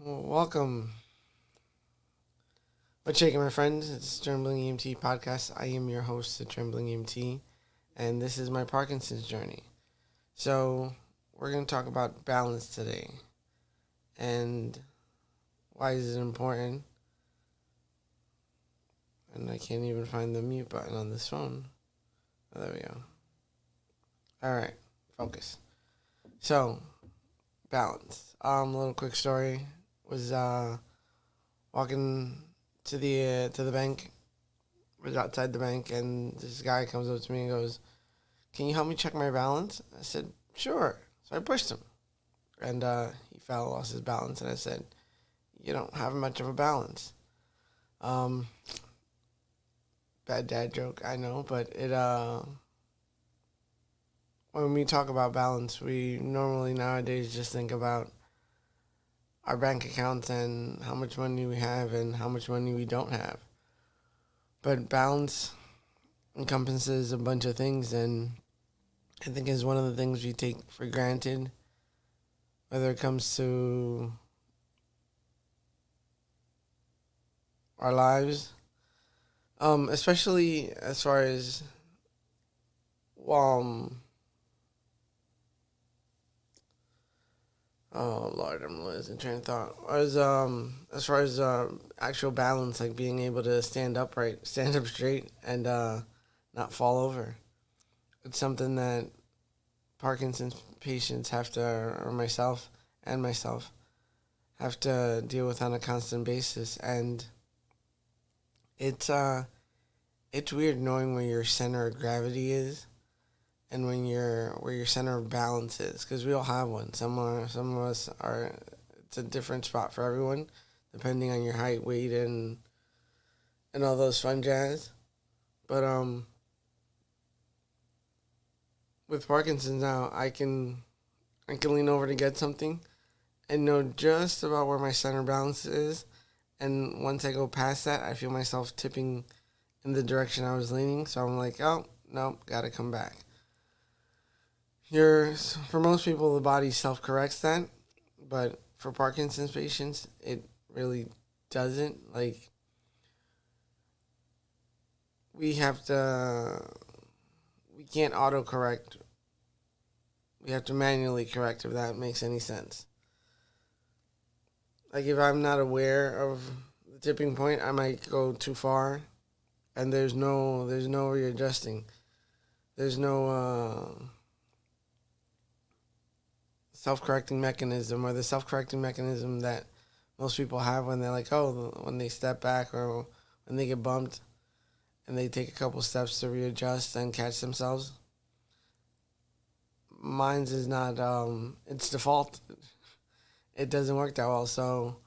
Welcome. What's shaking, my friends? It's Trembling EMT Podcast. I am your host, the Trembling EMT, and this is my Parkinson's journey. So, we're going to talk about balance today. And why is it important? And I can't even find the mute button on this phone. Oh, there we go. All right, focus. So, balance. A little quick story. Was walking to the bank. Was outside the bank, and this guy comes up to me and goes, "Can you help me check my balance?" I said, "Sure." So I pushed him, and he fell, lost his balance, and I said, "You don't have much of a balance." Um, Bad dad joke, I know, but when we talk about balance, we normally nowadays just think about our bank accounts and how much money we have and how much money we don't have. But balance encompasses a bunch of things, and I think is one of the things we take for granted, whether it comes to our lives, especially as far as um. Oh Lord, I'm losing train of thought. As far as actual balance, like being able to stand up straight, and not fall over. It's something that Parkinson's patients have to, or myself, have to deal with on a constant basis, and it's it's weird knowing where your center of gravity is and where your center of balance is, because we all have one. Some of us are. It's a different spot for everyone, depending on your height, weight, and all those fun jazz. But with Parkinson's now, I can lean over to get something and know just about where my center balance is. And once I go past that, I feel myself tipping in the direction I was leaning. So I'm like, oh, no, gotta come back. For most people, the body self corrects that. But for Parkinson's patients, it really doesn't. Like, we have to, we can't auto correct. We have to manually correct, if that makes any sense. Like, if I'm not aware of the tipping point, I might go too far, and there's no readjusting. There's no self-correcting mechanism, or the self-correcting mechanism that most people have when they're like, oh, when they step back or when they get bumped and they take a couple steps to readjust and catch themselves. Mine's is not. It's default. It doesn't work that well, so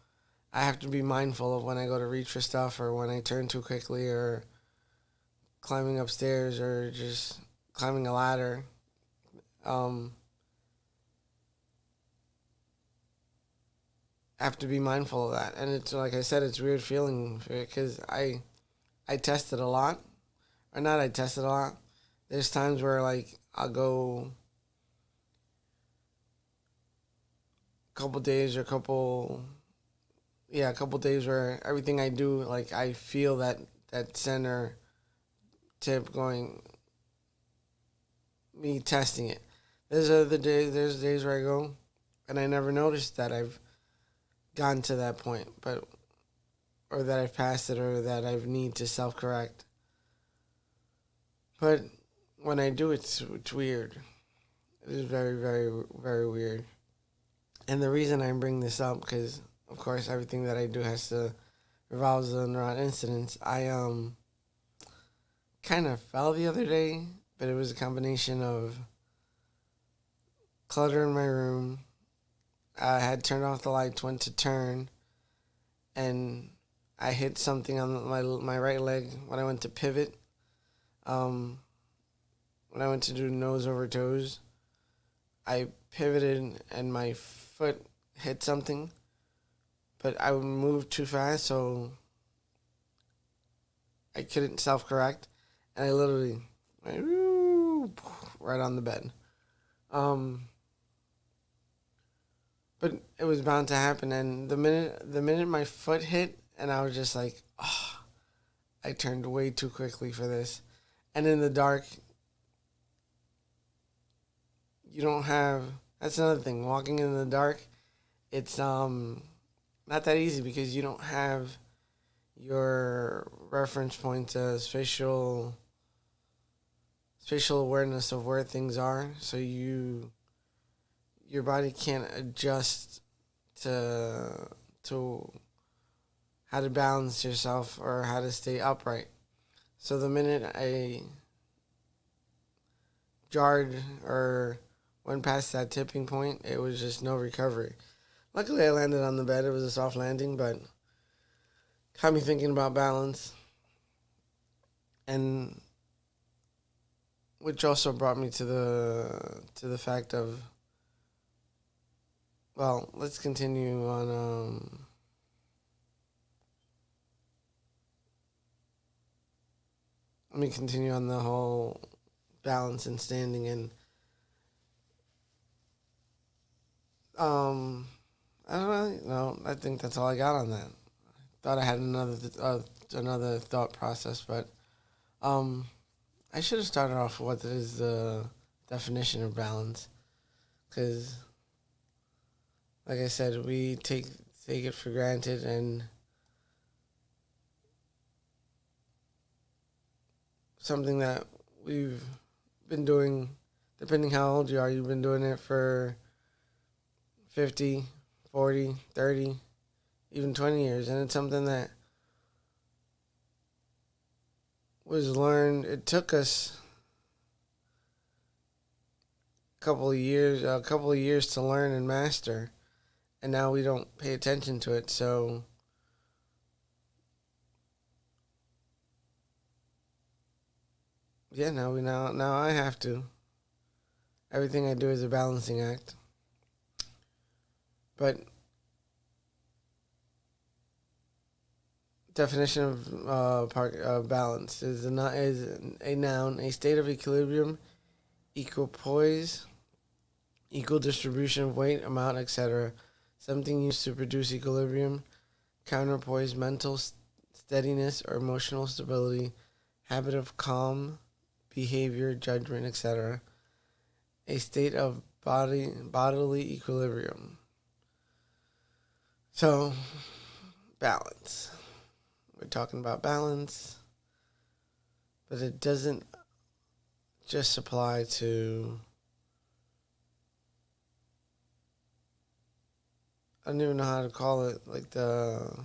I have to be mindful of when I go to reach for stuff, or when I turn too quickly, or climbing upstairs, or just climbing a ladder. Um, I have to be mindful of that, and it's like I said, it's a weird feeling because I tested a lot, or not. I tested a lot. There's times where like I'll go a couple days or a couple days where everything I do, like I feel that center tip going, me testing it. There's days where I go and I never noticed that I've gotten to that point, but or that I've passed it, or that I've need to self correct. But when I do, it's weird. It is very, very, very weird. And the reason I bring this up, because of course everything that I do has to revolves around incidents. I kind of fell the other day, but it was a combination of clutter in my room. I had turned off the lights, went to turn, and I hit something on my right leg when I went to pivot. Um, when I went to do nose over toes, I pivoted and my foot hit something, but I moved too fast, so I couldn't self correct, and I literally went right on the bed. Um, but it was bound to happen. And the minute my foot hit, and I was just like, oh, I turned way too quickly for this. And in the dark, you don't have. That's another thing. Walking in the dark, it's not that easy because you don't have your reference point to spatial awareness of where things are. So your body can't adjust to how to balance yourself or how to stay upright. So the minute I jarred or went past that tipping point, it was just no recovery. Luckily, I landed on the bed. It was a soft landing, but got me thinking about balance, and which also brought me to the fact of, well, let's continue on. Let me continue on the whole balance and standing, and I don't really know. I think that's all I got on that. Thought I had another thought process, but I should have started off with what is the definition of balance, because, like I said, we take it for granted, and something that we've been doing. Depending how old you are, you've been doing it for 50, 40, 30, even 20 years, and it's something that was learned. It took us a couple of years to learn and master, and now we don't pay attention to it. So yeah, now I have to. Everything I do is a balancing act. But definition of balance is a noun, a state of equilibrium, equipoise, equal distribution of weight, amount, etc. Something used to produce equilibrium, counterpoise, mental steadiness or emotional stability, habit of calm behavior, judgment, etc. A state of bodily equilibrium. So, balance. We're talking about balance, but it doesn't just apply to, I don't even know how to call it, like the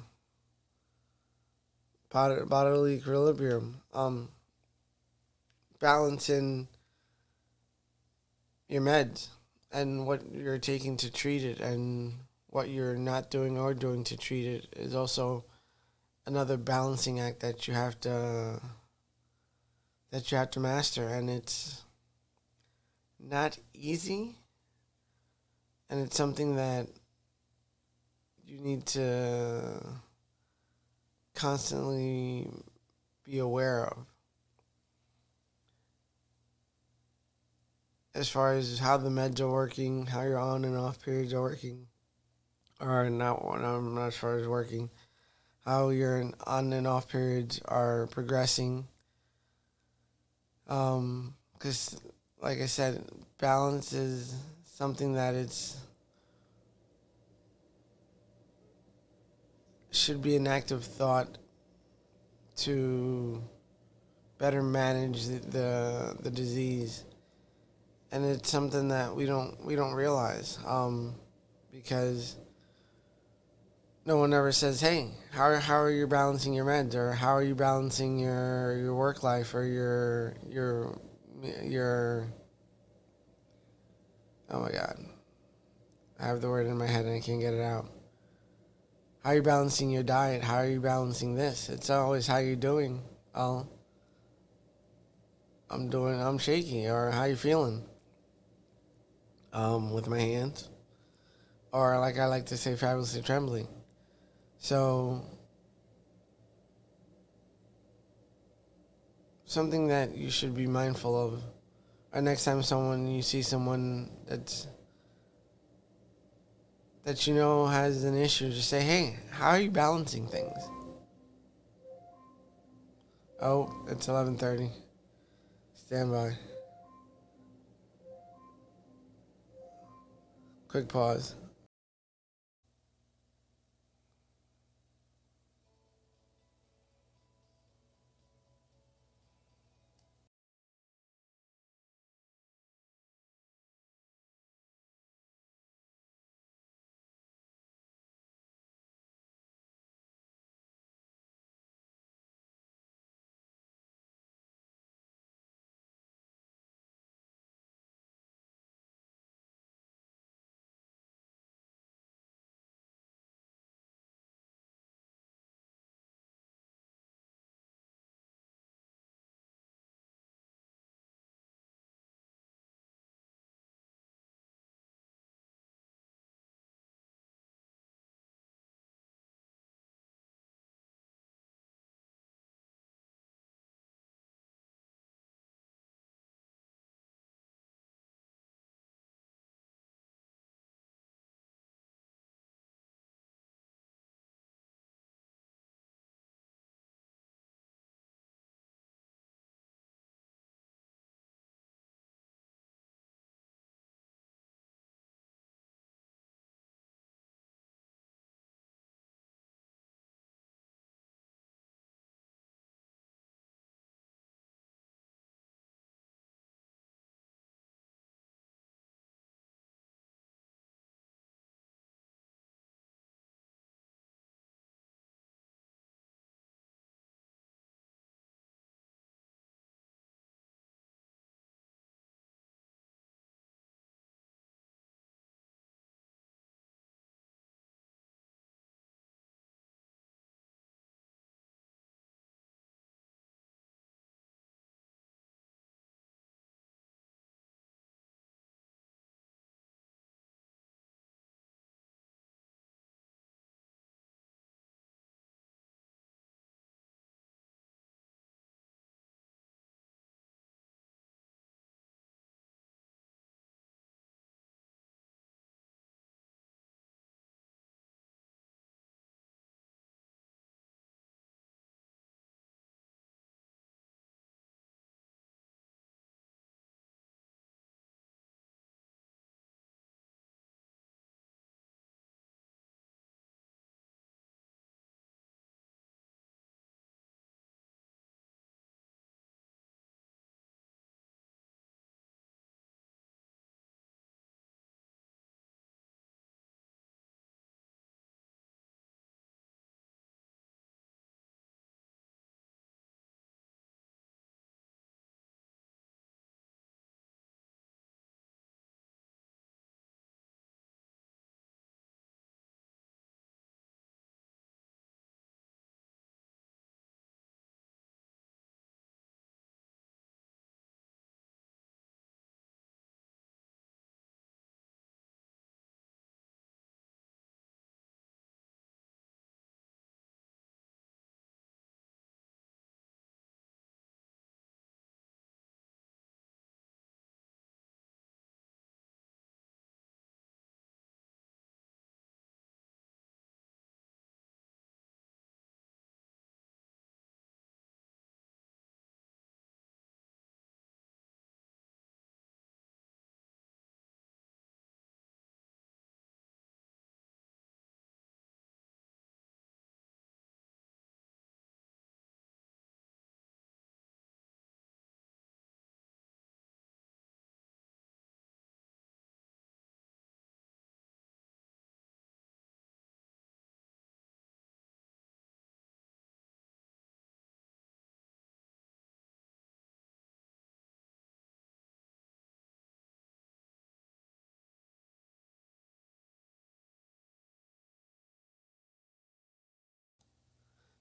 bodily equilibrium. Balance in your meds and what you're taking to treat it, and what you're not doing or doing to treat it is also another balancing act that you have to master, and it's not easy, and it's something that you need to constantly be aware of, as far as how the meds are working, how your on and off periods are working, or not as far as working, how your on and off periods are progressing. Because, like I said, balance is something that should be an active thought to better manage the disease, and it's something that we don't realize, because no one ever says, "Hey, how are you balancing your meds, or how are you balancing your work life, or your oh my God, I have the word in my head and I can't get it out. How are you balancing your diet? How are you balancing this? It's always how you doing. Oh, I'm shaky, or how you feeling? With my hands, or like I like to say, fabulously trembling. So something that you should be mindful of. Or next time you see someone that's that you know has an issue, just say, hey, how are you balancing things? Oh, it's 11:30. Stand by. Quick pause.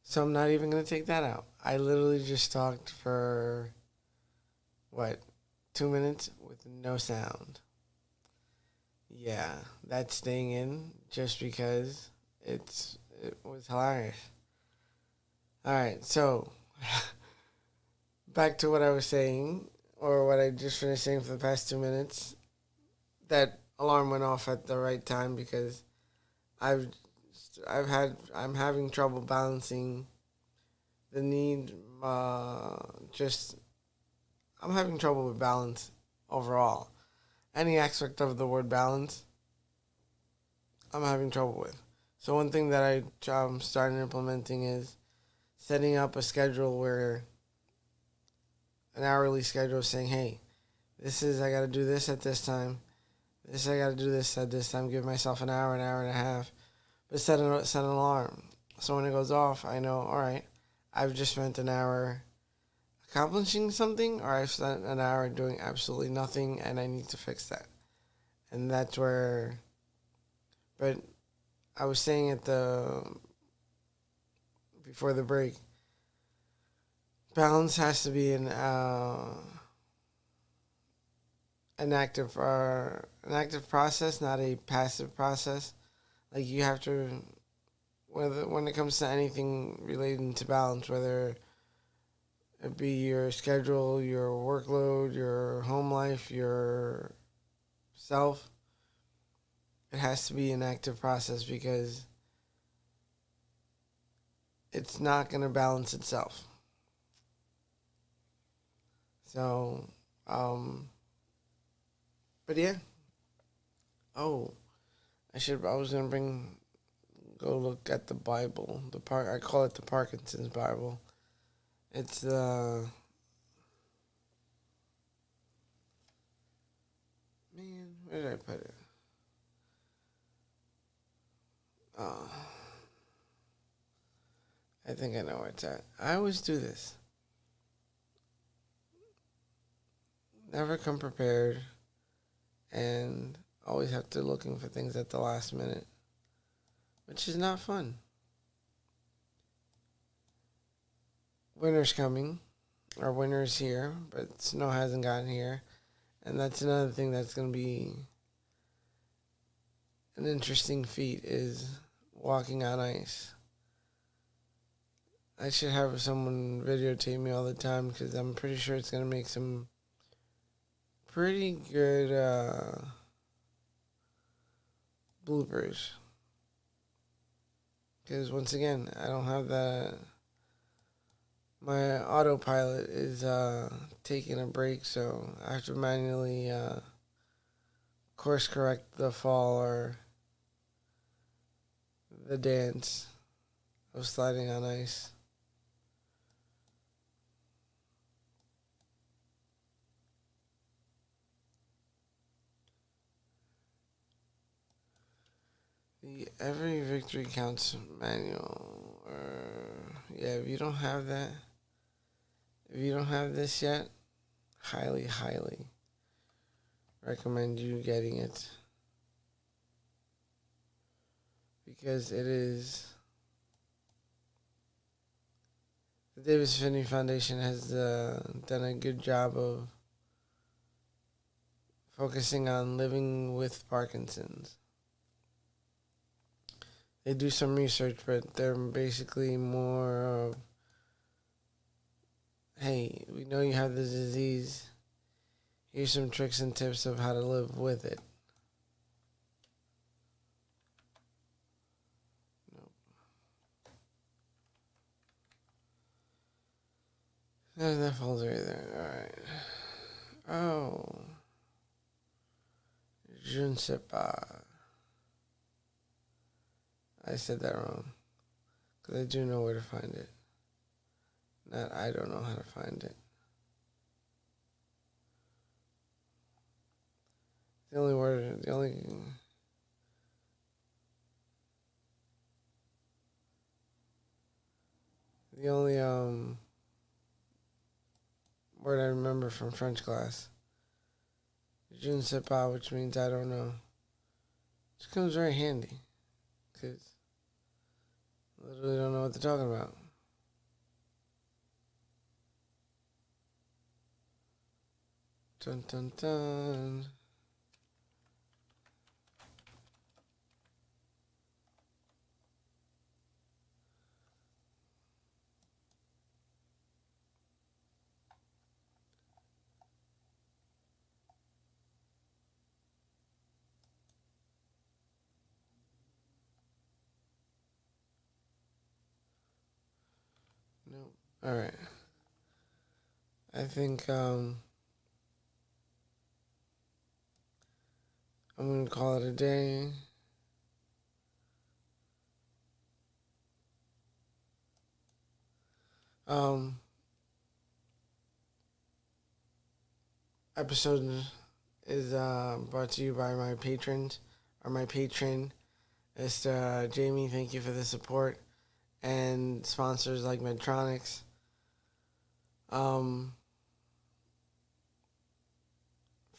So I'm not even going to take that out. I literally just talked for, what, 2 minutes with no sound. Yeah, that's staying in just because it was hilarious. All right, so back to what I was saying, or what I just finished saying for the past 2 minutes. That alarm went off at the right time because I've I'm having trouble balancing the need. Just I'm having trouble with balance overall. Any aspect of the word balance, I'm having trouble with. So one thing that I'm starting implementing is setting up a schedule where an hourly schedule saying, hey, I got to do this at this time. I got to do this at this time. Give myself an hour and a half. But set an alarm. So when it goes off, I know, all right, I've just spent an hour accomplishing something, or I've spent an hour doing absolutely nothing, and I need to fix that. And that's where, but I was saying before the break, balance has to be an active process, not a passive process. Like you have to, when it comes to anything relating to balance, whether it be your schedule, your workload, your home life, your self, it has to be an active process because it's not going to balance itself. So, but yeah. Oh, I was gonna go look at the Bible. I call it the Parkinson's Bible. It's man, where did I put it? Oh, I think I know where it's at. I always do this. Never come prepared, and always have to looking for things at the last minute, which is not fun. Winter's coming. Our winter's here, but snow hasn't gotten here. And that's another thing that's going to be an interesting feat is walking on ice. I should have someone videotape me all the time because I'm pretty sure it's going to make some pretty good bloopers. Because once again, I don't have that. My autopilot is taking a break, so I have to manually course correct the fall or the dance of sliding on ice. The Every Victory Counts manual. Yeah, if you don't have that, if you don't have this yet, highly, highly recommend you getting it. Because it is. The Davis Finney Foundation has done a good job of focusing on living with Parkinson's. They do some research, but they're basically more of, hey, we know you have the disease. Here's some tricks and tips of how to live with it. Nope. That falls right there. Alright. Oh. Je ne sais pas. I said that wrong. Because I do know where to find it. Not I don't know how to find it. The only word word I remember from French class. Je ne sais pas, which means I don't know. It comes very handy. Because I literally don't know what they're talking about. Dun dun dun. Nope. All right. I think I'm going to call it a day. Episode is brought to you by my patrons, or my patron. It's Jamie. Thank you for the support. And sponsors like Medtronics. For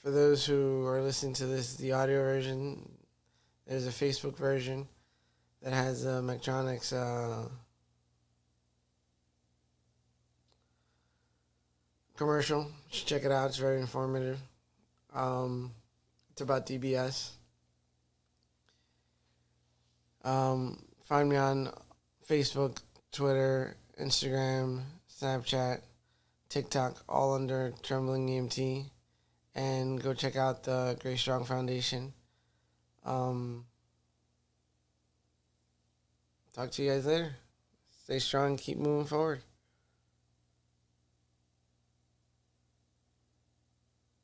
those who are listening to this, the audio version, there's a Facebook version that has Medtronics commercial. You should check it out. It's very informative. It's about DBS. Find me on Facebook, Twitter, Instagram, Snapchat, TikTok, all under Trembling EMT. And go check out the Grace Strong Foundation. Talk to you guys later. Stay strong, keep moving forward.